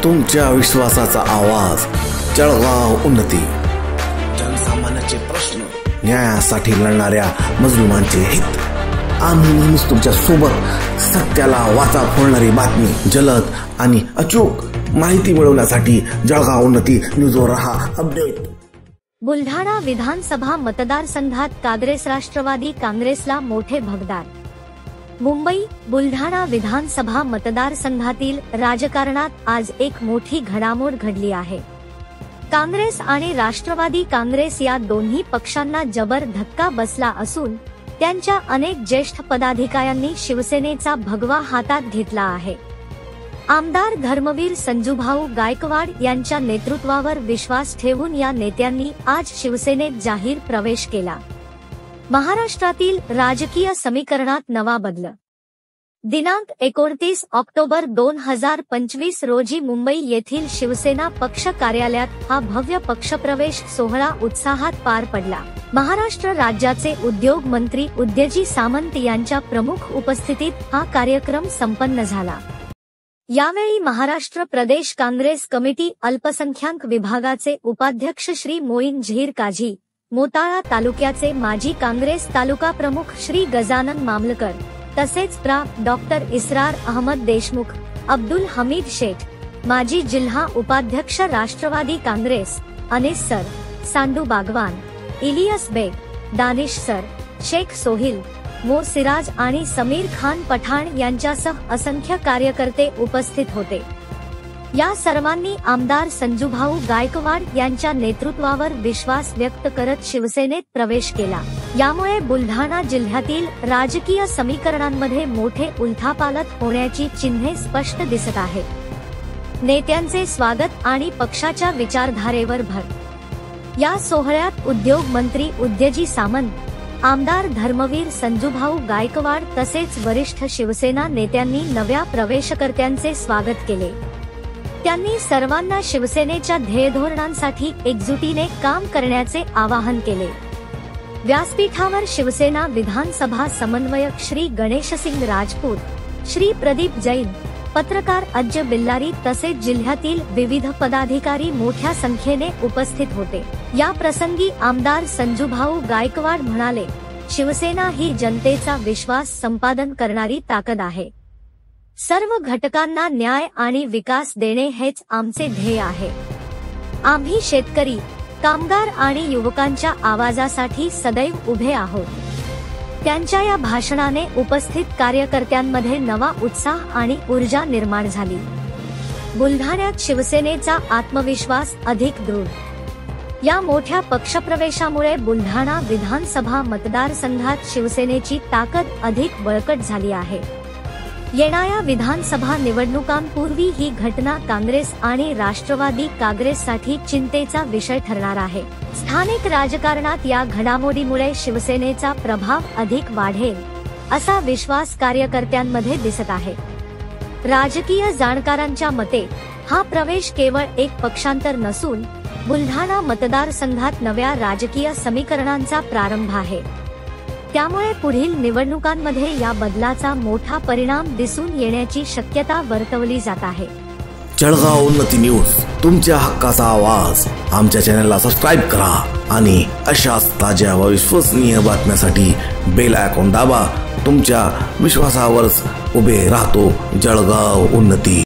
तुमच्या विश्वासाचा आवाज, जळगाव उन्नती। जनसामान्याचे प्रश्न, न्यायासाठी लढणाऱ्या मजलुमांचे हित। आम्ही नेहमीच तुमच्या सोबत। सत्याला वाचा फोडणारी बातमी, जलद आणि अचूक माहिती मिळवण्यासाठी जळगाव उन्नती न्यूजवर रहा अपडेट। बुलढाणा विधानसभा मतदारसंघात काँग्रेस राष्ट्रवादी काँग्रेसला मोठे भगदाड। मुंबई बुलढाणा विधानसभा मतदारसंघातील राजकारणात आज एक मोठी घडामोड घडली आहे। काँग्रेस आणि राष्ट्रवादी काँग्रेस या दोन्ही पक्षांना जबर धक्का बसला असून त्यांच्या अनेक ज्येष्ठ पदाधिकाऱ्यांनी शिवसेनेचा भगवा हातात घेतला आहे। आमदार धर्मवीर संजूभाऊ गायकवाड यांच्या नेतृत्वावर विश्वास ठेवून या नेत्यांनी आज शिवसेनेत जाहीर प्रवेश केला। महाराष्ट्रातील राजकीय समीकरणात नवा बदल। दिनांक 29 ऑक्टोबर 2025 रोजी मुंबई येथील शिवसेना पक्ष कार्यालयात हा भव्य पक्षप्रवेश सोहळा उत्साहात पार पडला। महाराष्ट्र राज्याचे उद्योग मंत्री उदयजी सामंत यांच्या प्रमुख उपस्थितीत हा कार्यक्रम संपन्न झाला। यावेळी महाराष्ट्र प्रदेश काँग्रेस कमिटी अल्पसंख्याक विभागाचे उपाध्यक्ष श्री मोईन झहीर काझी, मोताळा तालुक्याचे माजी काँग्रेस तालुका प्रमुख श्री गजानन मामलकर, तसेच डॉक्टर इसरार अहमद देशमुख, अब्दुल हमीद शेठ, माजी जिल्हा उपाध्यक्ष राष्ट्रवादी काँग्रेस, अनीस सर, सांडू बागवान, इलियास बेग, दानिश सर, शेख सोहिल, मो सिराज आणि समीर खान पठाण यांच्यासह असंख्य कार्यकर्ते उपस्थित होते। या सर्वांनी आमदार संजूभाऊ गायकवाड यांच्या नेतृत्वावर विश्वास व्यक्त करत शिवसेनेत प्रवेश केला। यामुळे बुलढाणा जिल्ह्यातील राजकीय समीकरणांमध्ये मोठे उलथापालथ होण्याची चिन्हे स्पष्ट दिसत आहेत। नेत्यांचे स्वागत आणि पक्षाच्या विचारधारेवर भर। या सोहळ्यात उद्योग मंत्री उदयजी सामंत, आमदार धर्मवीर संजूभाऊ गायकवाड तसेच वरिष्ठ शिवसेना नेत्यांनी नव्या प्रवेशकर्त्यांचे स्वागत केले। त्यांनी सर्वांना शिवसेनेच्या ध्येयधोरणांसाठी एकजुटीने काम करण्याचे आवाहन केले। व्यासपीठावर शिवसेना विधानसभा समन्वयक श्री गणेशसिंग राजपूत, श्री प्रदीप जैन, पत्रकार अज्ज बिल्लारी तसेच जिल्ह्यातील विविध पदाधिकारी मोठ्या संख्येने उपस्थित होते। या प्रसंगी आमदार संजूभाऊ गायकवाड म्हणाले, शिवसेना ही जनतेचा विश्वास संपादन करणारी ताकद आहे। सर्व घटकांना न्याय आणि विकास देणे हेच आमचे ध्येय आहे। आम्ही शेतकरी, कामगार आणि युवकांच्या आवाजासाठी सदैव उभे आहोत। त्यांच्या या भाषणाने उपस्थित कार्यकर्त्यांमध्ये नवा उत्साह आणि ऊर्जा निर्माण झाली। बुलढाण्यात शिवसेनेचा आत्मविश्वास अधिक दृढ। या मोठ्या पक्षप्रवेशामुळे बुलढाणा विधानसभा मतदारसंघात शिवसेनेची ताकद अधिक बळकट झाली आहे। येणाऱ्या विधानसभा निवडणुकांपूर्वी ही घटना काँग्रेस आणि राष्ट्रवादी काँग्रेससाठी चिंतेचा विषय ठरणार आहे। स्थानिक राजकारणात या घडामोडीमुळे शिवसेनेचा प्रभाव अधिक वाढेल असा विश्वास कार्यकर्त्यांमध्ये दिसत आहे। राजकीय जाणकारांच्या मते हा प्रवेश केवळ एक पक्षांतर नसून बुलढाणा मतदारसंघात नव्या राजकीय समीकरणांचा प्रारंभ आहे। त्यामुळे पुढील निवडणुकांमध्ये या बदलाचा मोठा परिणाम दिसून येण्याची शक्यता वर्तवली जात आहे। जळगाव उन्नती न्यूज, तुमच्या हक्काचा आवाज। आमच्या चॅनलला सबस्क्राइब करा आणि अशाच ताज्या व विश्वसनीय बातम्यांसाठी बेल आयकॉन दाबा। तुमच्या विश्वासावरच उभे राहतो जळगाव उन्नती।